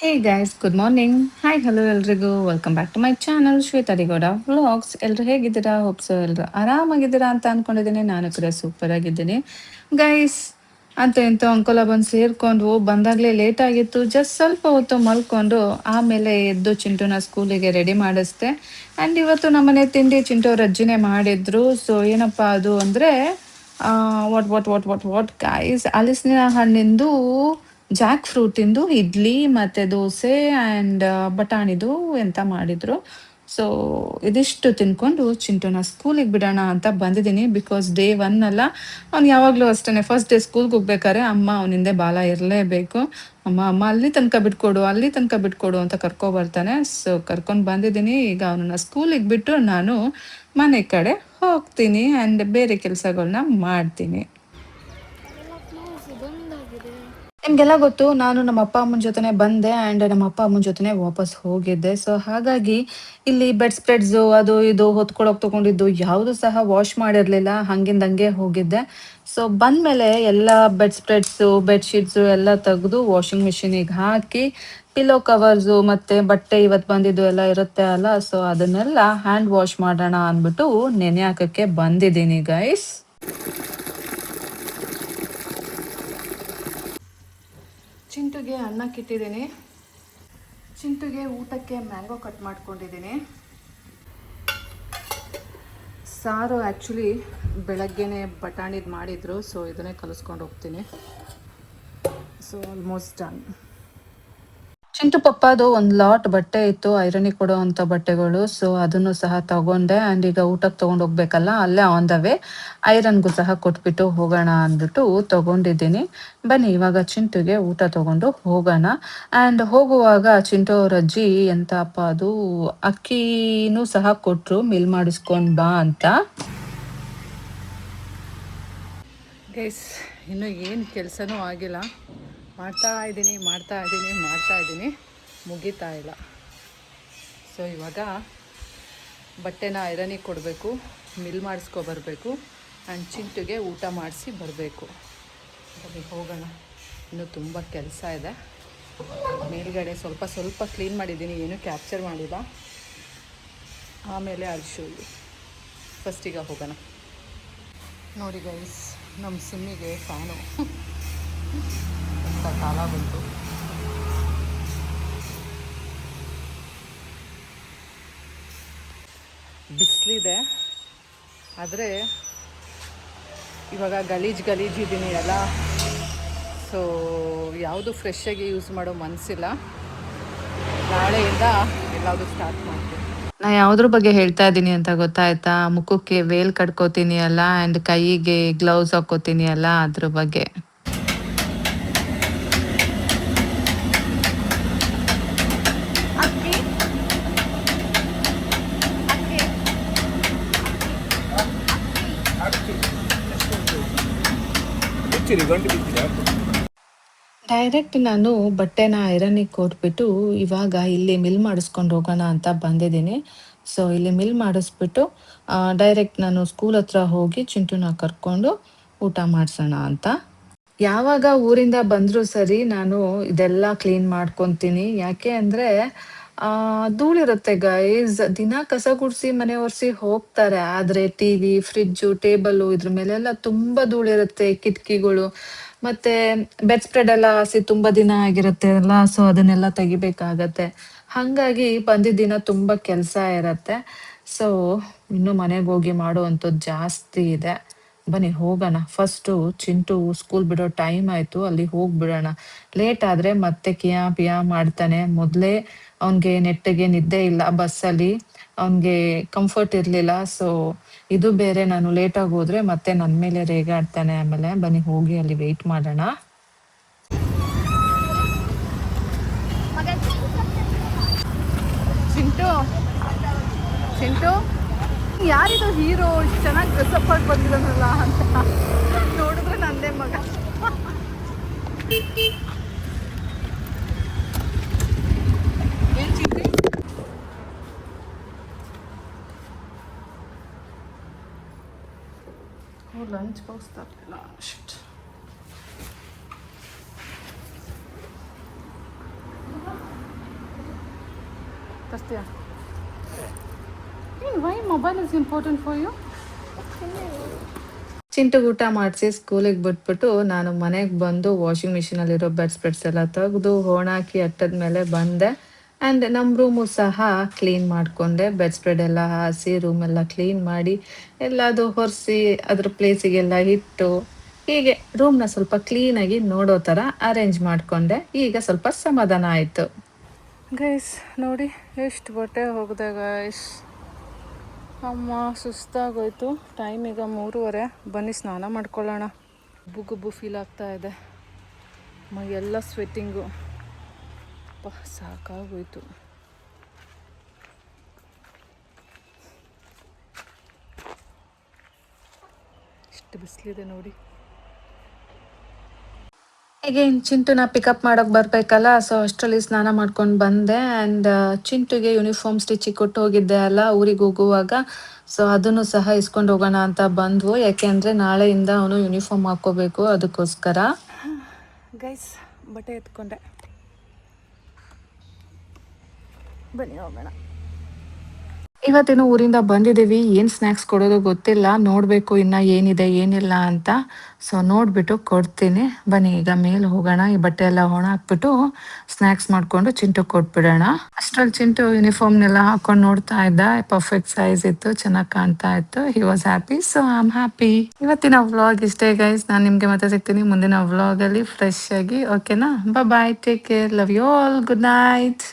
ಹೇ guys, good morning. Hi, hello ಎಲ್ರಿಗೂ. Welcome back to my channel Shweta ರಿಗೌಡ vlogs. ಎಲ್ಲರೂ ಹೇಗಿದ್ದೀರಾ? ಹೋಪ್ಸೋ ಎಲ್ಲರೂ ಆರಾಮಾಗಿದ್ದೀರಾ ಅಂತ ಅಂದ್ಕೊಂಡಿದ್ದೀನಿ. ನಾನು ಕೂಡ ಸೂಪರ್ ಆಗಿದ್ದೀನಿ ಗೈಸ್. ಅಂತ ಇಂಥ ಅಂಕೋಲ ಬಂದು ಸೇರಿಕೊಂಡು ಬಂದಾಗಲೇ ಲೇಟ್ ಆಗಿತ್ತು. ಜಸ್ಟ್ ಸ್ವಲ್ಪ ಹೊತ್ತು ಮಲ್ಕೊಂಡು ಆಮೇಲೆ ಎದ್ದು ಚಿಂಟುನ ಸ್ಕೂಲಿಗೆ ರೆಡಿ ಮಾಡಿಸ್ದೆ. ಆ್ಯಂಡ್ ಇವತ್ತು ನಮ್ಮನೆ ತಿಂಡಿ ಚಿಂಟು ಅವ್ರ ಅಜ್ಜಿನೇ ಮಾಡಿದ್ರು. ಸೊ ಏನಪ್ಪ ಅದು ಅಂದರೆ ವಾಟ್ ಗೈಸ್, ಹಲಸಿನ ಹಣ್ಣಿಂದು ಜಾಕ್ ಫ್ರೂಟಿಂದು ಇಡ್ಲಿ ಮತ್ತು ದೋಸೆ ಆ್ಯಂಡ್ ಬಟಾಣಿದು ಎಂತ ಮಾಡಿದರು. ಸೊ ಇದಿಷ್ಟು ತಿನ್ಕೊಂಡು ಚಿಂಟುನ ಸ್ಕೂಲಿಗೆ ಬಿಡೋಣ ಅಂತ ಬಂದಿದ್ದೀನಿ. ಬಿಕಾಸ್ ಡೇ ಒನ್ ಅಲ್ಲ, ಅವ್ನು ಯಾವಾಗಲೂ ಅಷ್ಟೇ ಫಸ್ಟ್ ಡೇ ಸ್ಕೂಲ್ಗೆ ಹೋಗ್ಬೇಕಾದ್ರೆ ಅಮ್ಮ ಅವನಿಂದೆ ಬಾಲ ಇರಲೇಬೇಕು. ಅಮ್ಮ ಅಮ್ಮ ಅಲ್ಲಿ ತನಕ ಬಿಟ್ಕೊಡು, ಅಲ್ಲಿ ತನಕ ಬಿಟ್ಕೊಡು ಅಂತ ಕರ್ಕೊಬರ್ತಾನೆ. ಸೊ ಕರ್ಕೊಂಡು ಬಂದಿದ್ದೀನಿ. ಈಗ ಅವನನ್ನ ಸ್ಕೂಲಿಗೆ ಬಿಟ್ಟು ನಾನು ಮನೆ ಕಡೆ ಹೋಗ್ತೀನಿ ಆ್ಯಂಡ್ ಬೇರೆ ಕೆಲಸಗಳನ್ನ ಮಾಡ್ತೀನಿ. ನಿಮಗೆಲ್ಲ ಗೊತ್ತು, ನಾನು ನಮ್ಮ ಅಪ್ಪ ಅಮ್ಮನ ಜೊತೆನೆ ಬಂದೆ ಆ್ಯಂಡ್ ನಮ್ಮ ಅಪ್ಪ ಅಮ್ಮನ ಜೊತೆನೆ ವಾಪಸ್ ಹೋಗಿದ್ದೆ. ಸೊ ಹಾಗಾಗಿ ಇಲ್ಲಿ ಬೆಡ್ ಸ್ಪ್ರೆಡ್ಸು ಅದು ಇದು ಹೊತ್ಕೊಳಕ್ಕೆ ತೊಗೊಂಡಿದ್ದು ಯಾವುದು ಸಹ ವಾಶ್ ಮಾಡಿರಲಿಲ್ಲ, ಹಂಗೆ ಹೋಗಿದ್ದೆ. ಸೊ ಬಂದಮೇಲೆ ಎಲ್ಲ ಬೆಡ್ ಸ್ಪ್ರೆಡ್ಸು ಬೆಡ್ಶೀಟ್ಸು ಎಲ್ಲ ತೆಗೆದು ವಾಷಿಂಗ್ ಮಿಷಿನಿಗೆ ಹಾಕಿ, ಪಿಲ್ಲೋ ಕವರ್ಸು ಮತ್ತು ಬಟ್ಟೆ ಇವತ್ತು ಬಂದಿದ್ದು ಎಲ್ಲ ಇರುತ್ತೆ ಅಲ್ಲ, ಸೊ ಅದನ್ನೆಲ್ಲ ಹ್ಯಾಂಡ್ ವಾಶ್ ಮಾಡೋಣ ಅಂದ್ಬಿಟ್ಟು ನೆನೆ ಹಾಕೋಕ್ಕೆ ಬಂದಿದ್ದೀನಿ ಗೈಸ್. ಚಿಂಟುಗೆ ಅನ್ನಕ್ಕಿಟ್ಟಿದ್ದೀನಿ. ಚಿಂಟುಗೆ ಊಟಕ್ಕೆ ಮ್ಯಾಂಗೋ ಕಟ್ ಮಾಡ್ಕೊಂಡಿದ್ದೀನಿ. ಸಾರು ಆ್ಯಕ್ಚುಲಿ ಬೆಳಗ್ಗೆನೇ ಬಟಾಣಿದು ಮಾಡಿದರು. ಸೊ ಇದನ್ನೇ ಕಲಿಸ್ಕೊಂಡು ಹೋಗ್ತೀನಿ. So almost done. ಚಿಂಟು ಪಪ್ಪದು ಒಂದು ಲಾಟ್ ಬಟ್ಟೆ ಇತ್ತು, ಐರನಿಗೆ ಕೊಡೋ ಅಂಥ ಬಟ್ಟೆಗಳು. ಸೊ ಅದನ್ನು ಸಹ ತಗೊಂಡೆ ಆ್ಯಂಡ್ ಈಗ ಊಟಕ್ಕೆ ತೊಗೊಂಡು ಹೋಗ್ಬೇಕಲ್ಲ, ಅಲ್ಲೇ ಆನ್ ದ ವೇ ಐರನ್ಗೂ ಸಹ ಕೊಟ್ಬಿಟ್ಟು ಹೋಗೋಣ ಅಂದ್ಬಿಟ್ಟು ತೊಗೊಂಡಿದ್ದೀನಿ. ಬನ್ನಿ ಇವಾಗ ಚಿಂಟುಗೆ ಊಟ ತೊಗೊಂಡು ಹೋಗೋಣ. ಆ್ಯಂಡ್ ಹೋಗುವಾಗ ಚಿಂಟು ಅವ್ರ ಅಜ್ಜಿ ಎಂತಪ್ಪ ಅದು ಅಕ್ಕಿನೂ ಸಹ ಕೊಟ್ಟರು, ಮಿಲ್ ಮಾಡಿಸ್ಕೊಂಡು ಬಾ ಅಂತ. ಗೈಸ್, ಇನ್ನೂ ಏನು ಕೆಲಸನೂ ಆಗಿಲ್ಲ. ಮಾಡ್ತಾ ಇದ್ದೀನಿ, ಮುಗಿತಾ ಇಲ್ಲ. ಸೊ ಇವಾಗ ಬಟ್ಟೆನ ಐರನಿಗೆ ಕೊಡಬೇಕು, ಮಿಲ್ ಮಾಡಿಸ್ಕೊಬರ್ಬೇಕು ಆ್ಯಂಡ್ ಚಿಂಟುಗೆ ಊಟ ಮಾಡಿಸಿ ಬರಬೇಕು. ಅಲ್ಲಿ ಹೋಗೋಣ. ಇನ್ನೂ ತುಂಬ ಕೆಲಸ ಇದೆ. ಮೇಲ್ಗಡೆ ಸ್ವಲ್ಪ ಕ್ಲೀನ್ ಮಾಡಿದ್ದೀನಿ, ಏನೂ ಕ್ಯಾಪ್ಚರ್ ಮಾಡಿಲ್ಲ. ಆಮೇಲೆ ಶೋ ಯು. ಫಸ್ಟಿಗೆ ಹೋಗೋಣ. ನೋಡಿ ಗೈಸ್, ನಮ್ಮ ಸಿಮ್ಮಿಗೆ ಫ್ಯಾನು ಅಂತ ಕಾಲ ಬಂತು. ಬಿಸಿಲಿದೆ, ಆದರೆ ಇವಾಗ ಗಲೀಜಿದ್ದೀನಿ ಅಲ್ಲ. ಸೊ ಯಾವುದು ಫ್ರೆಶ್ಶಾಗಿ ಯೂಸ್ ಮಾಡೋ ಮನಸ್ಸಿಲ್ಲ. ನಾಳೆಯಿಂದ ಎಲ್ಲಾದರೂ ಸ್ಟಾರ್ಟ್ ಮಾಡ್ತೀನಿ. ನಾ ಯಾವುದ್ರ ಬಗ್ಗೆ ಹೇಳ್ತಾ ಇದ್ದೀನಿ ಅಂತ ಗೊತ್ತಾಯ್ತಾ? ಮುಖಕ್ಕೆ ವೇಲ್ ಕಟ್ಕೋತೀನಿ ಅಲ್ಲ ಆ್ಯಂಡ್ ಕೈಗೆ ಗ್ಲೌಸ್ ಹಾಕ್ಕೋತೀನಿ ಅಲ್ಲ, ಅದ್ರ ಬಗ್ಗೆ. ಡೈರೆಕ್ಟ್ ನಾನು ಬಟ್ಟೆನ ಐರನಿಗೆ ಕೊಟ್ಬಿಟ್ಟು ಇವಾಗ ಇಲ್ಲಿ ಮಿಲ್ ಮಾಡಿಸ್ಕೊಂಡು ಹೋಗೋಣ ಅಂತ ಬಂದಿದ್ದೀನಿ. ಸೊ ಇಲ್ಲಿ ಮಿಲ್ ಮಾಡಿಸ್ಬಿಟ್ಟು ಡೈರೆಕ್ಟ್ ನಾನು ಸ್ಕೂಲ್ ಹತ್ರ ಹೋಗಿ ಚಿಂಟುನ ಕರ್ಕೊಂಡು ಊಟ ಮಾಡಿಸೋಣ ಅಂತ. ಯಾವಾಗ ಊರಿಂದ ಬಂದರೂ ಸರಿ ನಾನು ಇದೆಲ್ಲ ಕ್ಲೀನ್ ಮಾಡ್ಕೊತೀನಿ. ಯಾಕೆ ಅಂದರೆ ಧೂಳಿರುತ್ತೆ ಗೈಸ್. ದಿನ ಕಸ ಗುಡಿಸಿ ಮನೆ ಒರೆಸಿ ಹೋಗ್ತಾರೆ, ಆದರೆ ಟಿ ವಿ, ಫ್ರಿಜ್ಜು, ಟೇಬಲ್ಲು ಇದ್ರ ಮೇಲೆಲ್ಲ ತುಂಬ ಧೂಳಿರುತ್ತೆ. ಕಿಟಕಿಗಳು ಮತ್ತು ಬೆಡ್ ಸ್ಪ್ರೆಡ್ ಎಲ್ಲ ಹಾಸಿ ತುಂಬ ದಿನ ಆಗಿರುತ್ತೆ ಅಲ್ಲ, ಸೊ ಅದನ್ನೆಲ್ಲ ತೆಗಿಬೇಕಾಗತ್ತೆ. ಹಾಗಾಗಿ ಬಂದಿದ್ದ ದಿನ ತುಂಬ ಕೆಲಸ ಇರತ್ತೆ. ಸೊ ಇನ್ನೂ ಮನೆಗೆ ಹೋಗಿ ಮಾಡುವಂಥದ್ದು ಜಾಸ್ತಿ ಇದೆ. ಬನ್ನಿ ಹೋಗೋಣ. ಫಸ್ಟು ಚಿಂಟು ಸ್ಕೂಲ್ ಬಿಡೋ ಟೈಮ್ ಆಯಿತು, ಅಲ್ಲಿ ಹೋಗಿಬಿಡೋಣ. ಲೇಟ್ ಆದರೆ ಮತ್ತೆ ಕಿಯಾ ಪಿಯಾ ಮಾಡ್ತಾನೆ. ಮೊದಲೇ ಅವನಿಗೆ ನೆಟ್ಟಗೆ ನಿದ್ದೆ ಇಲ್ಲ ಬಸ್ಸಲ್ಲಿ, ಅವನಿಗೆ ಕಂಫರ್ಟ್ ಇರಲಿಲ್ಲ. ಸೊ ಇದು ಬೇರೆ, ನಾನು ಲೇಟಾಗಿ ಹೋದರೆ ಮತ್ತೆ ನನ್ನ ಮೇಲೆ ರೇಗಾಡ್ತಾನೆ ಆಮೇಲೆ. ಬನ್ನಿ ಹೋಗಿ ಅಲ್ಲಿ ವೆಯ್ಟ್ ಮಾಡೋಣ. ಚಿಂಟು ಯಾರಿದು ಹೀರೋ, ಚೆನ್ನಾಗಿ ಡ್ರೆಸ್ಅಪ್ ಆಗಿ ಬಂದಿರೋನಲ್ಲ ಅಂತ ನೋಡಿದ್ರೆ ನಂದೇ ಮಗ. ಏನು ಚಿಂಟು ಲಂಚ್ ಬಾಕ್ಸ್ ತರಲಿಲ್ಲ. ತರ್ತೀಯಾ? Why mobile is important for you? ಚಿಂಟುಗೆ ಊಟ ಮಾಡಿಸಿ ಸ್ಕೂಲಿಗೆ ಬಿಟ್ಬಿಟ್ಟು ನಾನು ಮನೆಗೆ ಬಂದು ವಾಷಿಂಗ್ ಮಿಷಿನಲ್ಲಿರೋ ಬೆಡ್ಸ್ ಎಲ್ಲ ತೆಗೆದು ಒಣಾಕಿ ಅಟ್ಟದ ಮೇಲೆ ಬಂದೆ. ಆ್ಯಂಡ್ ನಮ್ಮ ರೂಮು ಸಹ ಕ್ಲೀನ್ ಮಾಡಿಕೊಂಡೆ. ಬೆಡ್ ಸ್ಪ್ರೆಡ್ ಎಲ್ಲ ಹಾಸಿ ರೂಮೆಲ್ಲ ಕ್ಲೀನ್ ಮಾಡಿ ಎಲ್ಲದು ಒರೆಸಿ ಅದ್ರ ಪ್ಲೇಸಿಗೆಲ್ಲ ಇಟ್ಟು ಹೀಗೆ ರೂಮ್ನ ಸ್ವಲ್ಪ ಕ್ಲೀನಾಗಿ ನೋಡೋ ಥರ ಅರೇಂಜ್ ಮಾಡಿಕೊಂಡೆ. ಈಗ ಸ್ವಲ್ಪ ಸಮಾಧಾನ ಆಯಿತು. ಗೈಸ್ ನೋಡಿ ಎಷ್ಟು ಬಟ್ಟೆ ಹೋಗಿದೆ ಗೈಸ್. ಅಮ್ಮ ಸುಸ್ತಾಗೋಯ್ತು. ಟೈಮ್ ಈಗ 3:30. ಬನ್ನಿ ಸ್ನಾನ ಮಾಡ್ಕೊಳ್ಳೋಣ. ಗುಬ್ಬು ಫೀಲ್ ಆಗ್ತಾ ಇದೆ. ಮೈಯೆಲ್ಲ ಸ್ವೆಟ್ಟಿಂಗು. ಸಾಕಾಗೋಯ್ತು. ಎಷ್ಟು ಬಿಸಿಲಿದೆ ನೋಡಿ. ಹೀಗೆ ಚಿಂಟುನ ಪಿಕಪ್ ಮಾಡೋಕ್ಕೆ ಬರಬೇಕಲ್ಲ, ಸೊ ಅಷ್ಟರಲ್ಲಿ ಸ್ನಾನ ಮಾಡ್ಕೊಂಡು ಬಂದೆ. ಆ್ಯಂಡ್ ಚಿಂಟುಗೆ ಯೂನಿಫಾರ್ಮ್ ಸ್ಟಿಚಿಗೆ ಕೊಟ್ಟು ಹೋಗಿದ್ದೆ ಅಲ್ಲ ಊರಿಗೆ ಹೋಗುವಾಗ, ಸೊ ಅದನ್ನು ಸಹ ಇಸ್ಕೊಂಡು ಹೋಗೋಣ ಅಂತ ಬಂದ್ವು. ಯಾಕೆಂದರೆ ನಾಳೆಯಿಂದ ಅವನು ಯೂನಿಫಾರ್ಮ್ ಹಾಕ್ಕೋಬೇಕು, ಅದಕ್ಕೋಸ್ಕರ. ಗೈಸ್ ಬಟ್ಟೆ ಎತ್ಕೊಂಡೆ, ಬನ್ನಿ ಹೋಗೋಣ. ಇವತ್ತೇನು ಊರಿಂದ ಬಂದಿದ್ದೀವಿ. ಏನು ಸ್ನ್ಯಾಕ್ಸ್ ಕೊಡೋದು ಗೊತ್ತಿಲ್ಲ, ನೋಡಬೇಕು ಇನ್ನು ಏನಿದೆ ಏನಿಲ್ಲ ಅಂತ. ಸೊ ನೋಡಿಬಿಟ್ಟು ಕೊಡ್ತೀನಿ. ಬನ್ನಿ ಈಗ ಮೇಲೆ ಹೋಗೋಣ. ಈ ಬಟ್ಟೆ ಎಲ್ಲ ಒಣ ಹಾಕ್ಬಿಟ್ಟು ಸ್ನ್ಯಾಕ್ಸ್ ಮಾಡಿಕೊಂಡು ಚಿಂಟು ಕೊಟ್ಬಿಡೋಣ. ಅಷ್ಟರಲ್ಲಿ ಚಿಂಟು ಯೂನಿಫಾರ್ಮ್ನೆಲ್ಲ ಹಾಕೊಂಡು ನೋಡ್ತಾ ಇದ್ದ. ಪರ್ಫೆಕ್ಟ್ ಸೈಜ್ ಇತ್ತು, ಚೆನ್ನಾಗಿ ಕಾಣ್ತಾ ಇತ್ತು. He was happy, so I am happy. ಇವತ್ತಿನ ವ್ಲಾಗ್ ಇಷ್ಟೇ ಗೈಸ್. ನಾನು ನಿಮಗೆ ಮತ್ತೆ ಸಿಗ್ತೀನಿ ಮುಂದಿನ ವ್ಲಾಗಲ್ಲಿ ಫ್ರೆಶ್ ಆಗಿ. ಓಕೆನಾ? Bye, take care, love you all, good night.